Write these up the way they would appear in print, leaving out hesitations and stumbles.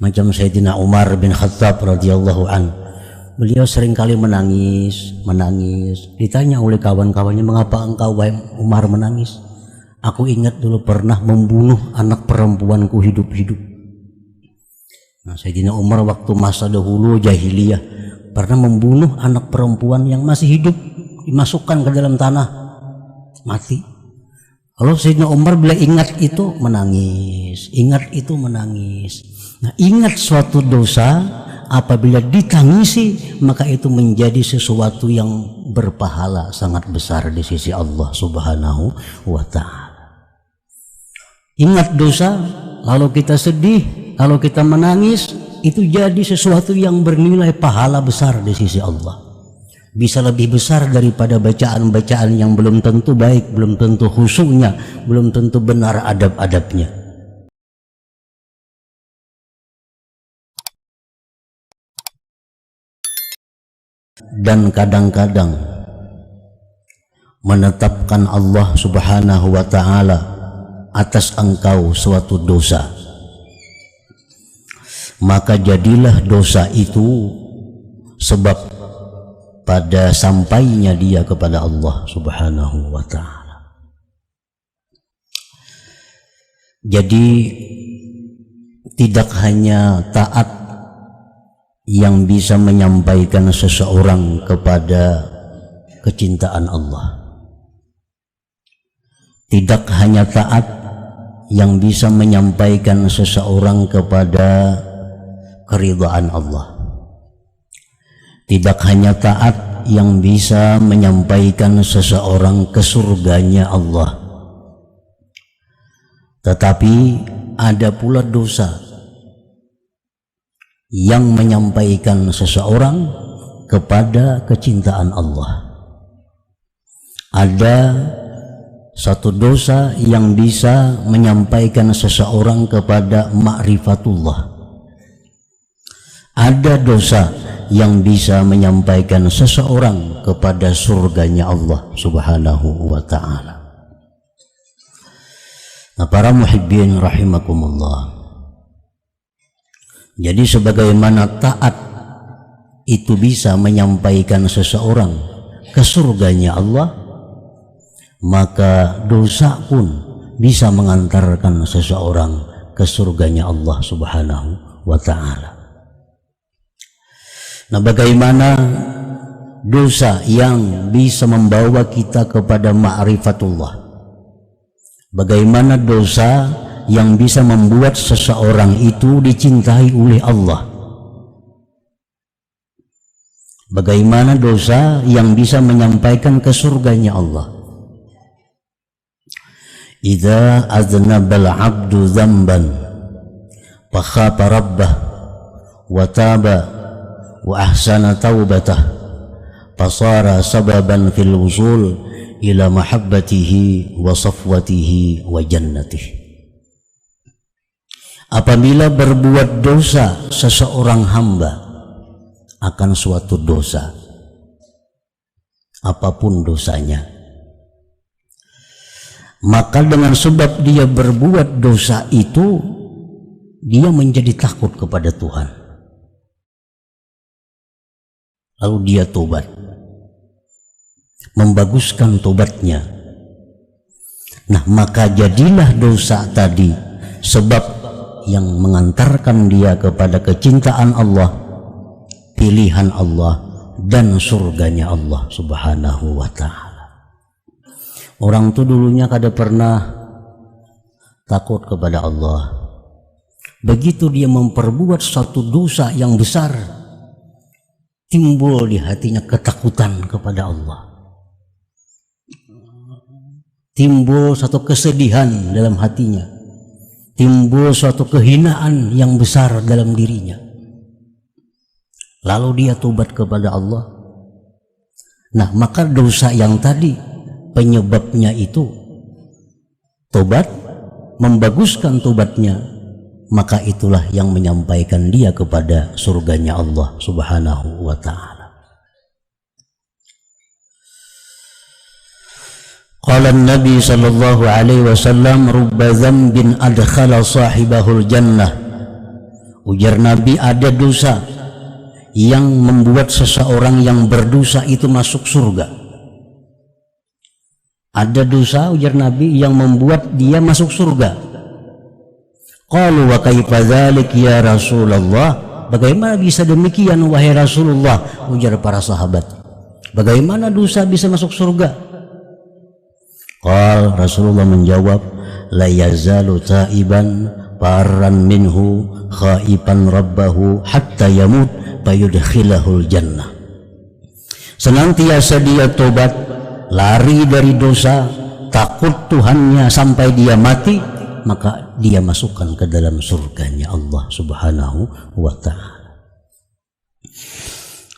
Macam Sayyidina Umar bin Khattab radhiyallahu an, beliau seringkali menangis. Ditanya oleh kawan-kawannya, mengapa engkau wahai Umar menangis? Aku ingat dulu pernah membunuh anak perempuanku hidup-hidup. Nah, Sayyidina Umar waktu masa dahulu jahiliyah pernah membunuh anak perempuan yang masih hidup, dimasukkan ke dalam tanah, mati. Kalau Sayyidina Umar bila ingat itu menangis. Nah, ingat suatu dosa apabila ditangisi, maka itu menjadi sesuatu yang berpahala sangat besar di sisi Allah Subhanahu wa ta'ala. Ingat dosa, lalu kita sedih, kalau kita menangis, itu jadi sesuatu yang bernilai pahala besar di sisi Allah. Bisa lebih besar daripada bacaan-bacaan yang belum tentu baik, belum tentu khusyuknya, belum tentu benar adab-adabnya. Dan kadang-kadang menetapkan Allah Subhanahu wa ta'ala atas engkau suatu dosa, maka jadilah dosa itu sebab pada sampainya dia kepada Allah Subhanahu wa ta'ala. Jadi tidak hanya taat yang bisa menyampaikan seseorang kepada kecintaan Allah, tidak hanya taat yang bisa menyampaikan seseorang kepada keridhaan Allah, tidak hanya taat yang bisa menyampaikan seseorang ke surganya Allah, tetapi ada pula dosa yang menyampaikan seseorang kepada kecintaan Allah. Ada satu dosa yang bisa menyampaikan seseorang kepada ma'rifatullah. Ada dosa yang bisa menyampaikan seseorang kepada surganya Allah Subhanahu wa ta'ala. Nah, para muhibbin rahimakumullah, jadi sebagaimana taat itu bisa menyampaikan seseorang ke surganya Allah, maka dosa pun bisa mengantarkan seseorang ke surganya Allah Subhanahu wa ta'ala. Nah, bagaimana dosa yang bisa membawa kita kepada ma'rifatullah? Bagaimana dosa yang bisa membuat seseorang itu dicintai oleh Allah? Bagaimana dosa yang bisa menyampaikan ke surganya Allah? Idza aznabal 'abdu dzamban fa khafa rabbah wa taba wa ahsana taubatah fasara sababan fil wusul ila mahabbatihi wa safwatihi wa jannatihi. Apabila berbuat dosa seseorang hamba akan suatu dosa, apapun dosanya, maka dengan sebab dia berbuat dosa itu, dia menjadi takut kepada Tuhan. Lalu dia tobat, membaguskan tobatnya. Nah, maka jadilah dosa tadi sebab yang mengantarkan dia kepada kecintaan Allah, pilihan Allah, dan surganya Allah Subhanahu wa ta'ala. Orang tuh dulunya kada pernah takut kepada Allah. Begitu dia memperbuat satu dosa yang besar, timbul di hatinya ketakutan kepada Allah, timbul satu kesedihan dalam hatinya, timbul suatu kehinaan yang besar dalam dirinya. Lalu dia tobat kepada Allah. Nah, maka dosa yang tadi penyebabnya itu tobat, membaguskan tobatnya, maka itulah yang menyampaikan dia kepada surganya Allah Subhanahu wa ta'ala. Qala Nabi sallallahu alaihi wasallam, rubba dzambin adkhala sahibahul jannah Ujar Nabi, ada dosa yang membuat seseorang yang berdosa itu masuk surga. Ada dosa, ujar Nabi, yang membuat dia masuk surga. Qalu wa kaifa dzalik ya Rasulullah? Bagaimana bisa demikian wahai Rasulullah? Ujar para sahabat. Bagaimana dosa bisa masuk surga? Qal, Rasulullah menjawab, la yazalu taiban parran minhu khaipan rabbahu hatta yamut fayudkhilahul jannah. Senantiasa dia tobat, lari dari dosa, takut Tuhannya sampai dia mati, maka dia masukkan ke dalam surganya Allah Subhanahu wa ta'ala.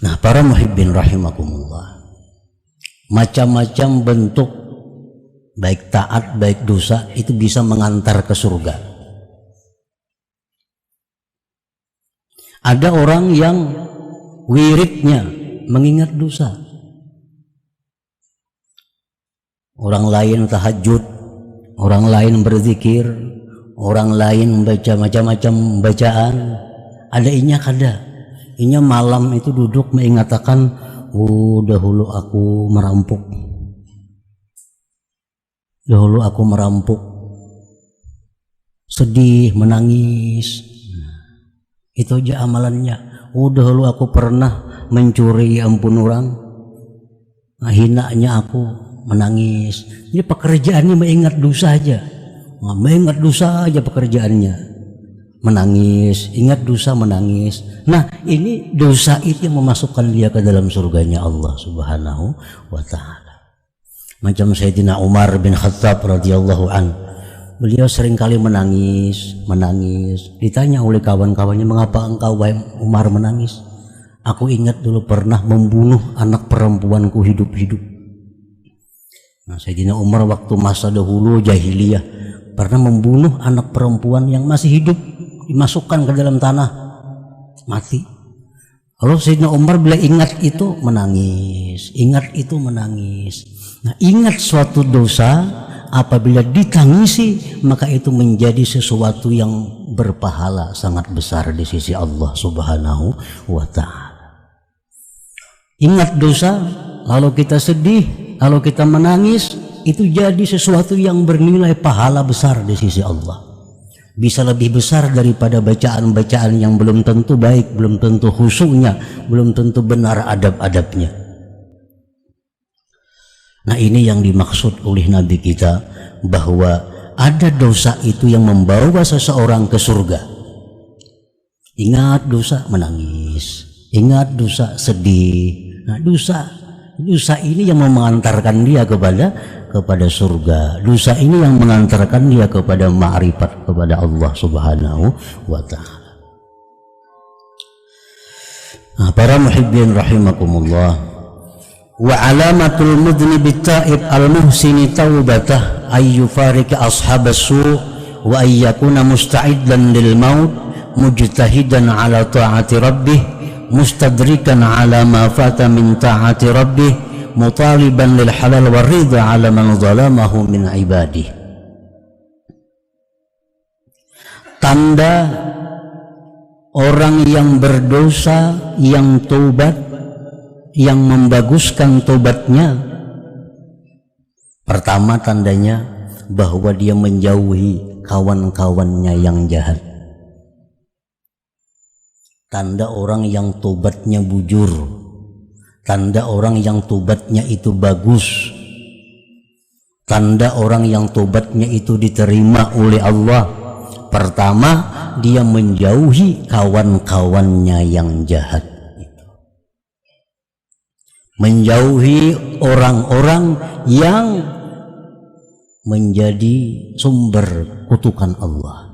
Nah, para muhibbin rahimakumullah, macam-macam bentuk baik taat baik dosa itu bisa mengantar ke surga. Ada orang yang wiridnya mengingat dosa. Orang lain tahajud, orang lain berzikir, orang lain membaca macam-macam bacaan. Ada inya kada. Inya malam itu duduk mengatakan, dahulu aku merampok. Dahulu aku merampok. Sedih, menangis. Itu aja amalannya. Dahulu aku pernah mencuri, ampun orang. Hinanya aku, menangis. Jadi pekerjaannya mengingat dosa aja. Mengingat dosa aja pekerjaannya. Menangis, ingat dosa, menangis. Nah, ini dosa itu yang memasukkan dia ke dalam surganya Allah Subhanahu wa ta'ala. Macam Sayyidina Umar bin Khattab radhiyallahu an. Beliau seringkali menangis. Ditanya oleh kawan-kawannya, mengapa engkau wahai Umar menangis? Aku ingat dulu pernah membunuh anak perempuanku hidup-hidup. Nah, Sayyidina Umar waktu masa dahulu jahiliyah pernah membunuh anak perempuan yang masih hidup, dimasukkan ke dalam tanah, mati. Kalau Sayyidina Umar bila ingat itu menangis, ingat itu menangis. Nah, ingat suatu dosa apabila ditangisi maka itu menjadi sesuatu yang berpahala sangat besar di sisi Allah Subhanahu wa ta'ala. Ingat dosa, lalu kita sedih, lalu kita menangis, itu jadi sesuatu yang bernilai pahala besar di sisi Allah. Bisa lebih besar daripada bacaan-bacaan yang belum tentu baik, belum tentu khusyuknya, belum tentu benar adab-adabnya. Nah, ini yang dimaksud oleh Nabi kita, bahwa ada dosa itu yang membawa seseorang ke surga. Ingat dosa, menangis. Ingat dosa, sedih. Nah, dosa ini yang mengantarkan dia kepada surga. Dosa ini yang mengantarkan dia kepada ma'rifat kepada Allah Subhanahu wa ta'ala. Nah, para muhibbin rahimakumullah, wa alamatul mudhnib at-ta'ib al-muhsini taubatah ay yufarika ashabas su' wa ay yakuna musta'iddan lil maut mujtahidan ala ta'ati rabbih mustadrikan ala ma fata min ta'ati rabbih mutaliban lil halal wa ridha ala man zalamahu min ibadih. Tanda orang yang berdosa, yang taubat, yang membaguskan taubatnya, pertama tandanya bahwa dia menjauhi kawan-kawannya yang jahat. Tanda orang yang tobatnya bujur, tanda orang yang tobatnya itu bagus, tanda orang yang tobatnya itu diterima oleh Allah. Pertama, dia menjauhi kawan-kawannya yang jahat, menjauhi orang-orang yang menjadi sumber kutukan Allah.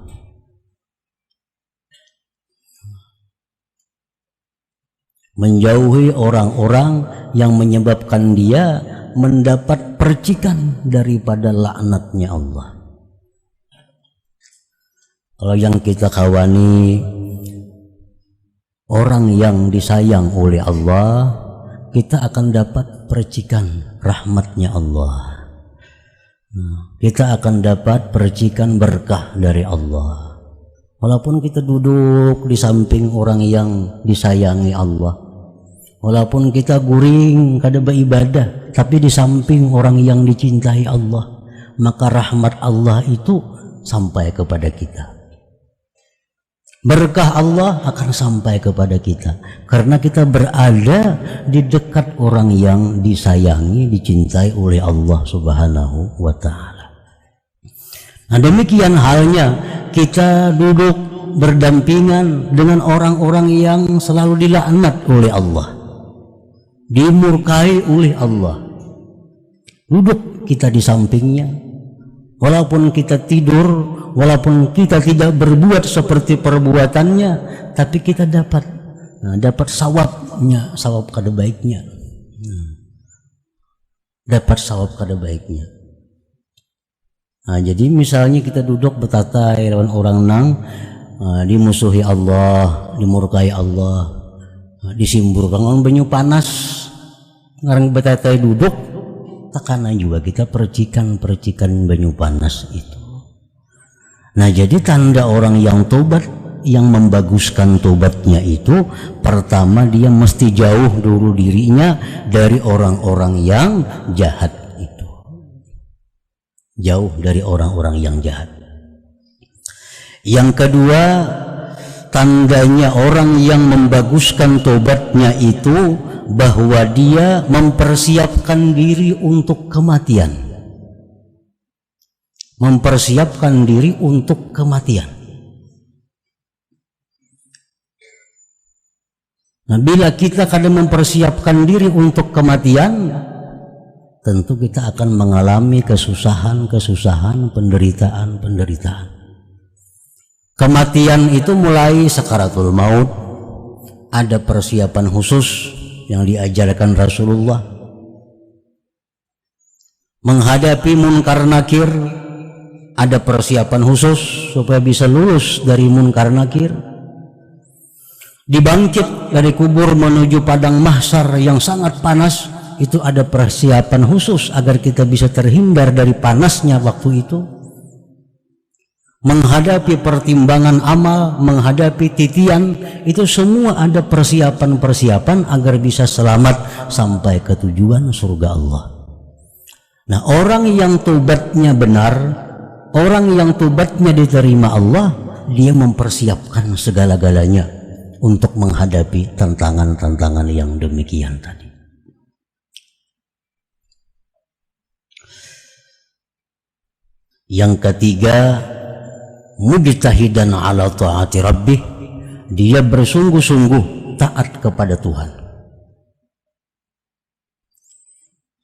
Menjauhi orang-orang yang menyebabkan dia mendapat percikan daripada laknatnya Allah. Kalau yang kita kawani orang yang disayang oleh Allah, kita akan dapat percikan rahmatnya Allah. Kita akan dapat percikan berkah dari Allah. Walaupun kita duduk di samping orang yang disayangi Allah, walaupun kita guring kada beribadah, tapi di samping orang yang dicintai Allah, maka rahmat Allah itu sampai kepada kita. Berkah Allah akan sampai kepada kita karena kita berada di dekat orang yang disayangi, dicintai oleh Allah Subhanahu wa ta'ala. Nah, demikian halnya kita duduk berdampingan dengan orang-orang yang selalu dilaknat oleh Allah, dimurkai oleh Allah. Duduk kita di sampingnya, walaupun kita tidur, walaupun kita tidak berbuat seperti perbuatannya, tapi kita dapat sawabnya, sawab kada baiknya. Dapat sawab kada baiknya. Nah, jadi misalnya kita duduk betatai lawan orang nang dimusuhi Allah, dimurkai Allah, disimburkan lawan banyu panas, ngarang betatai duduk, tekanan juga kita percikan banyu panas itu. Nah, jadi tanda orang yang tobat, yang membaguskan tobatnya itu, pertama dia mesti jauh dulu dirinya dari orang-orang yang jahat itu. Jauh dari orang-orang yang jahat. Yang kedua, tandanya orang yang membaguskan tobatnya itu bahwa dia mempersiapkan diri untuk kematian. Mempersiapkan diri untuk kematian. Nah, bila kita kadang mempersiapkan diri untuk kematian, tentu kita akan mengalami kesusahan, penderitaan. Kematian itu mulai sakaratul maut, ada persiapan khusus yang diajarkan Rasulullah. Menghadapi munkar nakir, ada persiapan khusus supaya bisa lulus dari munkar nakir. Dibangkit dari kubur menuju padang mahsyar yang sangat panas, itu ada persiapan khusus agar kita bisa terhindar dari panasnya waktu itu. Menghadapi pertimbangan amal, menghadapi titian, itu semua ada persiapan agar bisa selamat sampai ke tujuan surga Allah. Nah, orang yang tobatnya benar, orang yang tobatnya diterima Allah, dia mempersiapkan segala-galanya untuk menghadapi tantangan-tantangan yang demikian tadi. Yang ketiga, mujtahidan ala ta'ati rabbih, dia bersungguh-sungguh taat kepada Tuhan.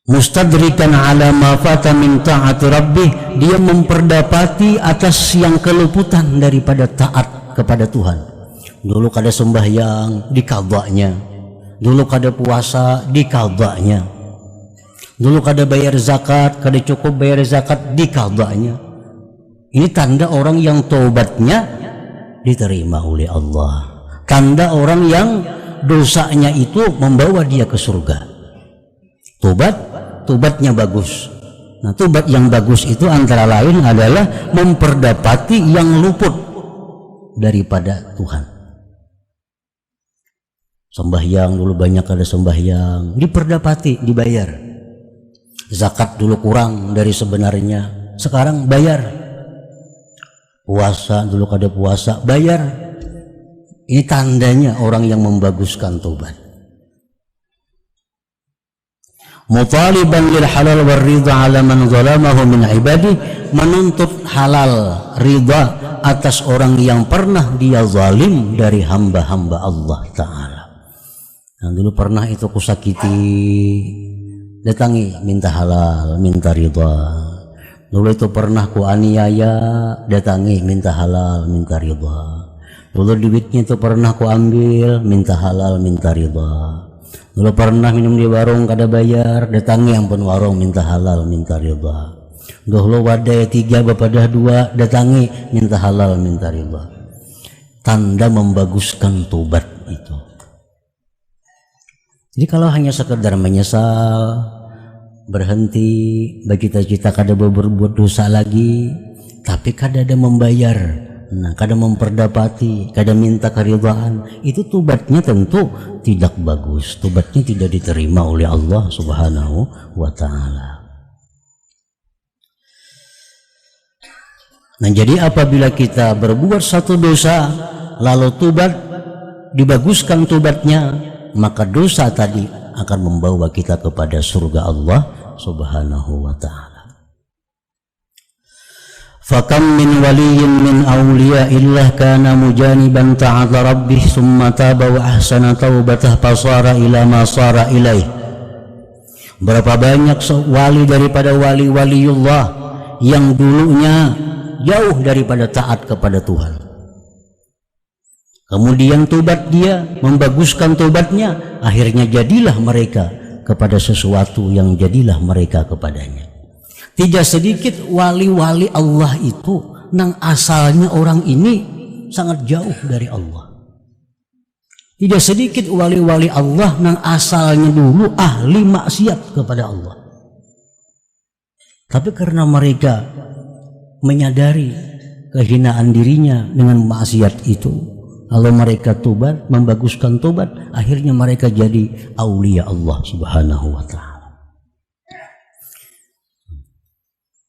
Mustadrikan ala ma fata min ta'ati rabbih, dia memperdapati atas yang keluputan daripada taat kepada Tuhan. Dulu kada sembahyang, dikadanya. Dulu kada puasa, dikadanya. Dulu kada bayar zakat, kada cukup bayar zakat, dikadanya. Ini tanda orang yang tobatnya diterima oleh Allah. Tanda orang yang dosanya itu membawa dia ke surga. Tobatnya bagus. Nah, tobat yang bagus itu antara lain adalah memperdapati yang luput daripada Tuhan. Sembahyang dulu banyak kada sembahyang, diperdapati, dibayar. Zakat dulu kurang dari sebenarnya, sekarang bayar. Puasa dulu kada puasa, bayar. Ini tandanya orang yang membaguskan tobat. Mutaliban lil halal war ridha ala man zalamahu min ibadi, menuntut halal, ridha atas orang yang pernah dia zalim dari hamba-hamba Allah Ta'ala. Nah, dulu pernah itu kusakiti, datangi minta halal, minta ridha. Dulu itu pernah ku aniaya, datangi minta halal, minta ridha. Dulu duitnya itu pernah ku ambil, minta halal, minta ridha. Dulu pernah minum di warung kada bayar, datangi ampun warung, minta halal, minta ridha. Dulu wadai 3 bapadah 2, datangi minta halal, minta ridha. Tanda membaguskan tobat itu. Jadi kalau hanya sekedar menyesal, berhenti, bagi kita kada berbuat dosa lagi, tapi kada ada membayar Nah, kadang memperdapati, kadang minta keridhaan, itu tobatnya tentu tidak bagus, tobatnya tidak diterima oleh Allah Subhanahu wa Ta'ala. Nah, jadi apabila kita berbuat satu dosa lalu tobat, dibaguskan tobatnya, maka dosa tadi akan membawa kita kepada surga Allah Subhanahu wa Ta'ala. Fakam min waliyyin min awliya'illah kana mujaniban ta'ata rabbih summa taba wa ahsana taubatah fasara ila ma sara ilaih. Berapa banyak wali daripada wali-waliullah yang dulunya jauh daripada taat kepada Tuhan, kemudian tobat dia, membaguskan tobatnya, akhirnya jadilah mereka kepada sesuatu yang jadilah mereka kepadanya. Tidak sedikit wali-wali Allah itu nang asalnya orang ini sangat jauh dari Allah. Tidak sedikit wali-wali Allah nang asalnya dulu ahli maksiat kepada Allah. Tapi karena mereka menyadari kehinaan dirinya dengan maksiat itu, lalu mereka tobat, membaguskan tobat, akhirnya mereka jadi aulia Allah Subhanahu wa Ta'ala.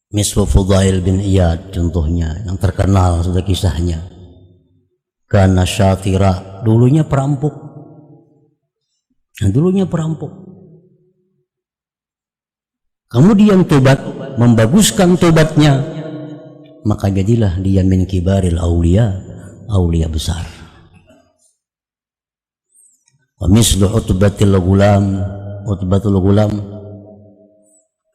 Misbah Fudail bin Iyad contohnya yang terkenal sudah kisahnya. Karena syatira, dulunya perampok. Nah, dulunya perampok. Kemudian tobat, membaguskan tobatnya, maka jadilah dia min kibaril aulia, aulia besar. Wa mislu utbatul gulam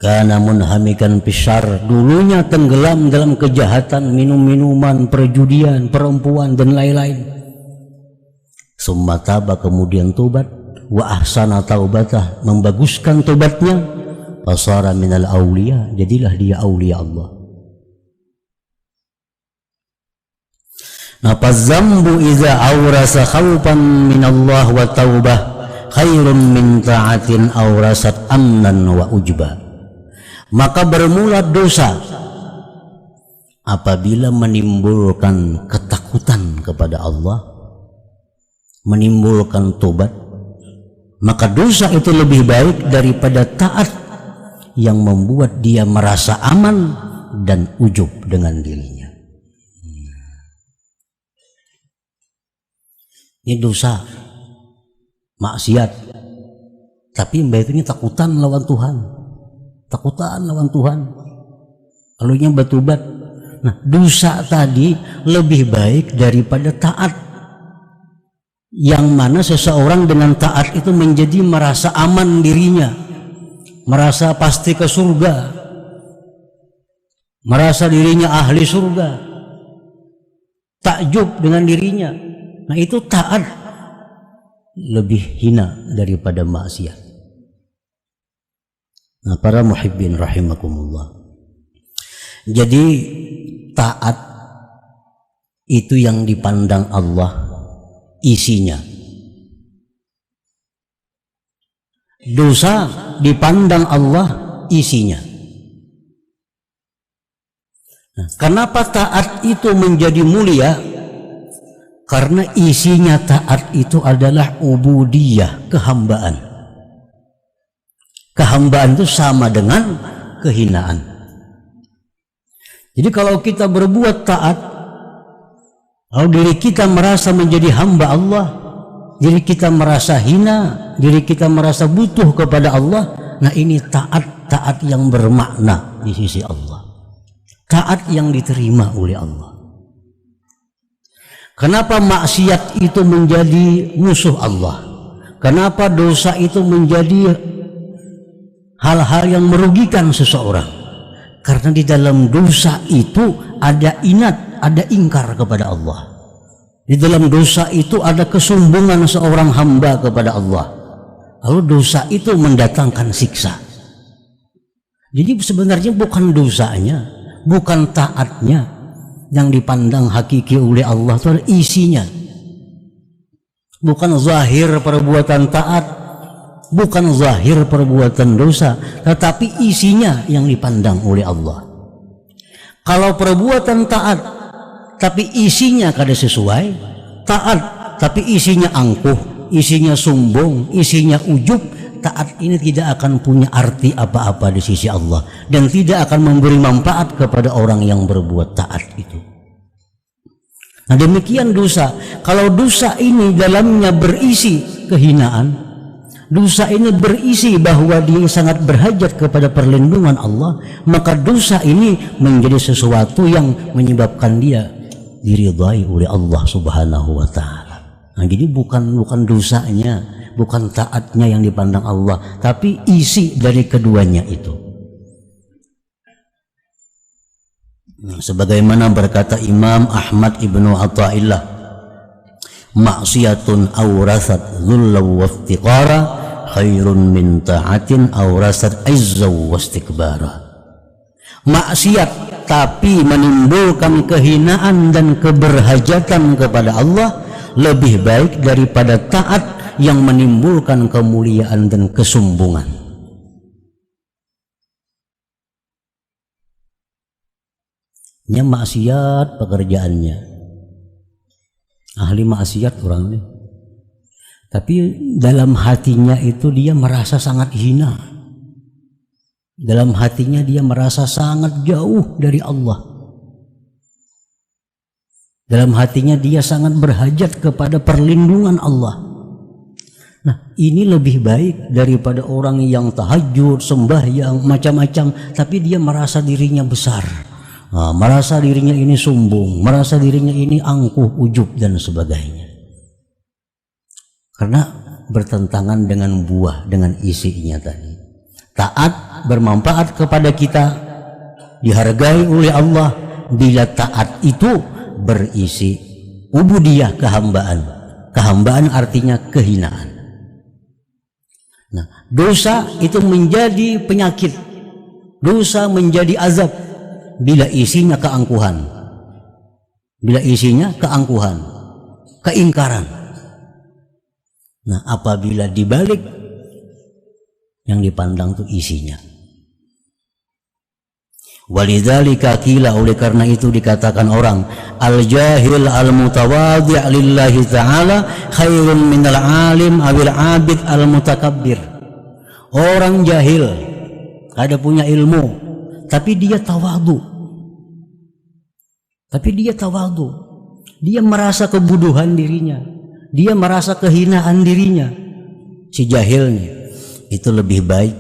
kana munhamikan pisyar, dulunya tenggelam dalam kejahatan, minum-minuman, perjudian, perempuan dan lain-lain. Summa taba, kemudian tobat, wa ahsana taubatah, membaguskan tobatnya, fasara minal aulia, jadilah dia aulia Allah. Nah, fazambu iza awrasa khawfan minallah wa taubah khairun min ta'atin awrasat amnan wa ujba. Maka bermula dosa apabila menimbulkan ketakutan kepada Allah, menimbulkan tobat, maka dosa itu lebih baik daripada taat yang membuat dia merasa aman dan ujub dengan dirinya. Ini dosa, maksiat, tapi mbak itu takutan lawan Tuhan. Takutan lawan Tuhan, lalunya bertobat. Nah, dosa tadi lebih baik daripada taat, yang mana seseorang dengan taat itu menjadi merasa aman dirinya, merasa pasti ke surga, merasa dirinya ahli surga, takjub dengan dirinya. Nah, itu taat lebih hina daripada maksiat. Nah, para muhibbin rahimakumullah. Jadi taat itu yang dipandang Allah isinya. Dosa dipandang Allah isinya. Nah, kenapa taat itu menjadi mulia? Karena isinya taat itu adalah ubudiyah, kehambaan. Kehambaan itu sama dengan kehinaan. Jadi kalau kita berbuat taat, kalau diri kita merasa menjadi hamba Allah, diri kita merasa hina, diri kita merasa butuh kepada Allah, nah ini taat yang bermakna di sisi Allah, taat yang diterima oleh Allah. Kenapa maksiat itu menjadi musuh Allah? Kenapa dosa itu menjadi hal-hal yang merugikan seseorang? Karena di dalam dosa itu ada inat, ada ingkar kepada Allah. Di dalam dosa itu ada kesombongan seorang hamba kepada Allah. Lalu dosa itu mendatangkan siksa. Jadi sebenarnya bukan dosanya, bukan taatnya yang dipandang hakiki oleh Allah, itu adalah isinya. Bukan zahir perbuatan taat, bukan zahir perbuatan dosa, tetapi isinya yang dipandang oleh Allah. Kalau perbuatan taat tapi isinya kada sesuai, taat tapi isinya angkuh, isinya sombong, isinya ujub, taat ini tidak akan punya arti apa-apa di sisi Allah dan tidak akan memberi manfaat kepada orang yang berbuat taat itu. Nah demikian dosa. Kalau dosa ini dalamnya berisi kehinaan, dosa ini berisi bahwa dia sangat berhajat kepada perlindungan Allah, maka dosa ini menjadi sesuatu yang menyebabkan dia diridhai oleh Allah Subhanahu wa taala. Nah, jadi bukan dosanya, bukan taatnya yang dipandang Allah, tapi isi dari keduanya itu. Nah, sebagaimana berkata Imam Ahmad ibnu Athaillah, maksiatun awrasat dhulla wa iftiqara khairun min ta'atin awrasat izza wa istikbara. Maksiat tapi menimbulkan kehinaan dan keberhajatan kepada Allah lebih baik daripada taat yang menimbulkan kemuliaan dan kesombongan. Nya maksiat pekerjaannya, ahli maksiat orang ini, tapi dalam hatinya itu dia merasa sangat hina, dalam hatinya dia merasa sangat jauh dari Allah, dalam hatinya dia sangat berhajat kepada perlindungan Allah. Nah ini lebih baik daripada orang yang tahajud, sembahyang, macam-macam, tapi dia merasa dirinya besar. Nah, merasa dirinya ini sombong, merasa dirinya ini angkuh, ujub dan sebagainya. Karena bertentangan dengan buah, dengan isinya tadi. Taat bermanfaat kepada kita, dihargai oleh Allah bila taat itu berisi ubudiyah, kehambaan. Kehambaan artinya kehinaan. Nah, dosa itu menjadi penyakit, dosa menjadi azab bila isinya keangkuhan, bila isinya keangkuhan, keingkaran. Nah apabila dibalik yang dipandang itu isinya. Walidzalika qila, oleh karena itu dikatakan orang al-jahil al-mutawadhi' lillahi ta'ala khairun minal alim awil abid al-mutakabbir. Orang jahil, kada punya ilmu, tapi dia tawadhu. Tapi dia tawadhu, dia merasa kebuduhan dirinya, dia merasa kehinaan dirinya. Si jahilnya itu lebih baik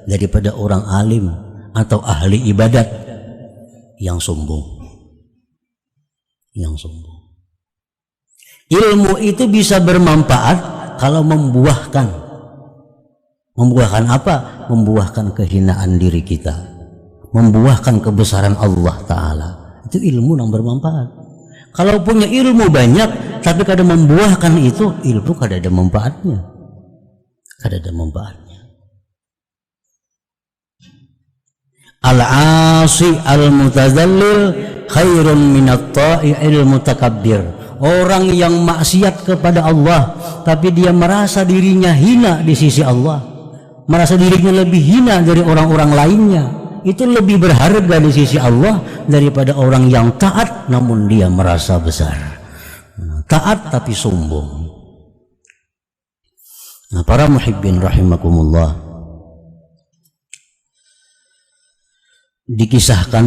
daripada orang alim atau ahli ibadat yang sombong. Yang sombong. Ilmu itu bisa bermanfaat kalau membuahkan. Membuahkan apa? Membuahkan kehinaan diri kita, membuahkan kebesaran Allah Ta'ala. Itu ilmu yang bermanfaat. Kalau punya ilmu banyak tapi kada membuahkan itu, ilmu kada ada manfaatnya, kada ada manfaatnya. Al-asi al-mutazallil khairun minat ta'i'il mutakabbir. Orang yang maksiat kepada Allah tapi dia merasa dirinya hina di sisi Allah, merasa dirinya lebih hina dari orang-orang lainnya, itu lebih berharga di sisi Allah daripada orang yang taat namun dia merasa besar. Taat tapi sombong. Nah para muhibbin rahimakumullah, dikisahkan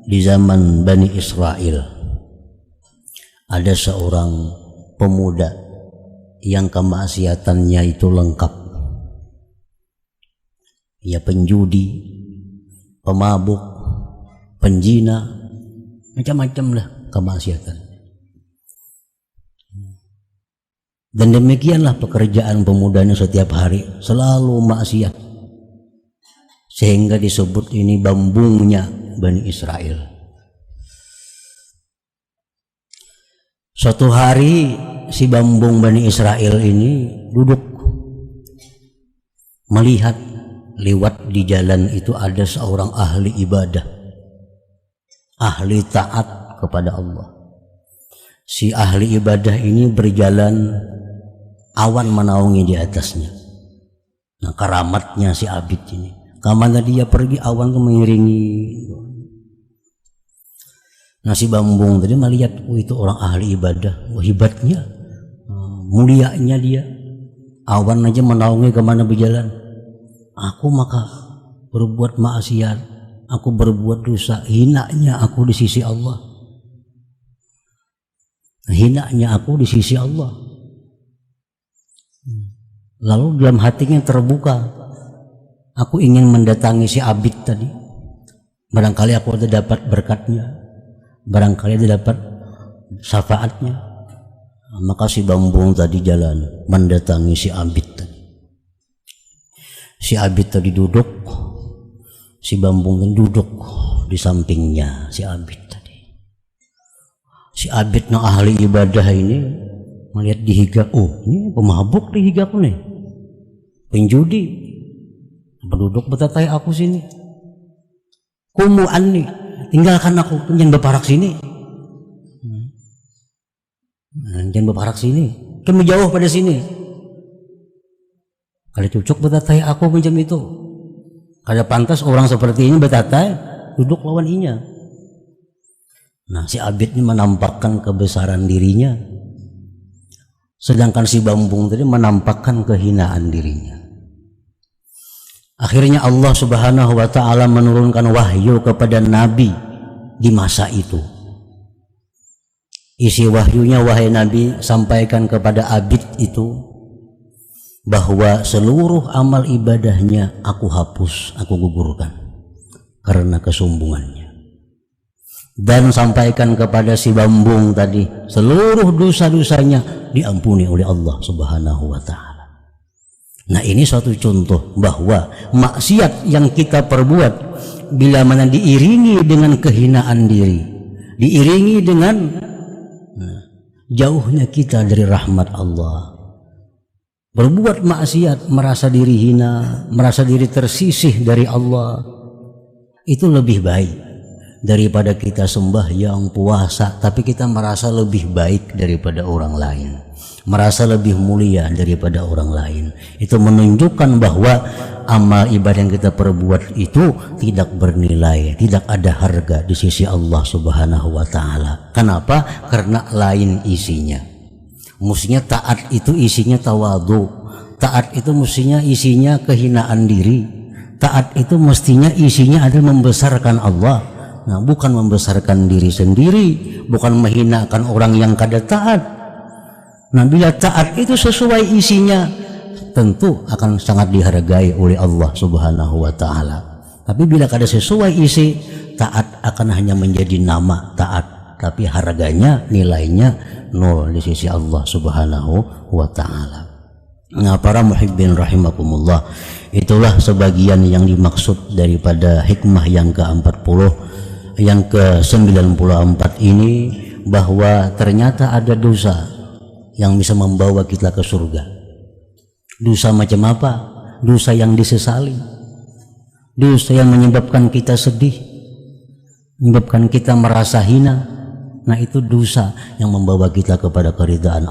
di zaman Bani Israel ada seorang pemuda yang kemaksiatannya itu lengkap. Ia penjudi, pemabuk, penjina, macam-macam lah kemaksiatan. Dan demikianlah pekerjaan pemudanya setiap hari, selalu maksiat, sehingga disebut ini bambunya Bani Israel. Suatu hari si bambung Bani Israel ini duduk melihat lewat di jalan itu ada seorang ahli ibadah, ahli taat kepada Allah. Si ahli ibadah ini berjalan, awan menaungi di atasnya. Nah karamatnya si abid ini, kemana dia pergi awan itu mengiringi. Nah si Bambung tadi melihat, itu orang ahli ibadah, hebatnya, mulianya dia, awan aja menaungi kemana berjalan. Aku maka berbuat maksiat, aku berbuat dosa, hinanya aku di sisi Allah, hinanya aku di sisi Allah. Lalu dalam hatinya terbuka, aku ingin mendatangi si Abid tadi, barangkali aku ada dapat berkatnya, barangkali ada dapat syafaatnya. Maka si Bambung tadi jalan mendatangi si Abid tadi. Si Abid tadi duduk, si Bambung tadi duduk di sampingnya si Abid tadi. Si Abid na ahli ibadah ini melihat dihiga, oh ini pemabuk dihigaku nih, penjudi, penduduk betatai aku sini, kumuan nih, tinggalkan aku, jangan berparak sini, jangan berparak sini, kamu jauh pada sini. Kalau cocok betatai aku macam itu, kalau pantas orang seperti ini betatai duduk lawan inya. Nah si Abid ini menampakkan kebesaran dirinya, sedangkan si Bambung tadi menampakkan kehinaan dirinya. Akhirnya Allah Subhanahu wa ta'ala menurunkan wahyu kepada Nabi di masa itu. Isi wahyunya, wahai Nabi, sampaikan kepada Abid itu bahwa seluruh amal ibadahnya aku hapus, aku gugurkan karena kesombongannya. Dan sampaikan kepada si Bambung tadi, seluruh dosa-dosanya diampuni oleh Allah Subhanahu wa ta'ala. Nah ini suatu contoh bahwa maksiat yang kita perbuat bila mana diiringi dengan kehinaan diri, diiringi dengan jauhnya kita dari rahmat Allah, berbuat maksiat, merasa diri hina, merasa diri tersisih dari Allah, itu lebih baik daripada kita sembahyang puasa tapi kita merasa lebih baik daripada orang lain, merasa lebih mulia daripada orang lain. Itu menunjukkan bahwa amal ibadah yang kita perbuat itu tidak bernilai, tidak ada harga di sisi Allah Subhanahu wa ta'ala. Kenapa? Karena lain isinya. Mestinya taat itu isinya tawadhu, taat itu mestinya isinya kehinaan diri, taat itu mestinya isinya adalah membesarkan Allah. Nah, bukan membesarkan diri sendiri, bukan menghinakan orang yang kada taat. Nah, bila taat itu sesuai isinya, tentu akan sangat dihargai oleh Allah Subhanahu wa ta'ala. Tapi bila kada sesuai isi, taat akan hanya menjadi nama taat, tapi harganya, nilainya nol di sisi Allah Subhanahu wa ta'ala. Nah, para muhibbin rahimakumullah, itulah sebagian yang dimaksud daripada hikmah yang ke-40, yang ke-94 ini, bahwa ternyata ada dosa yang bisa membawa kita ke surga. Dosa macam apa? Dosa yang disesali, dosa yang menyebabkan kita sedih, menyebabkan kita merasa hina. Nah itu dosa yang membawa kita kepada keridhaan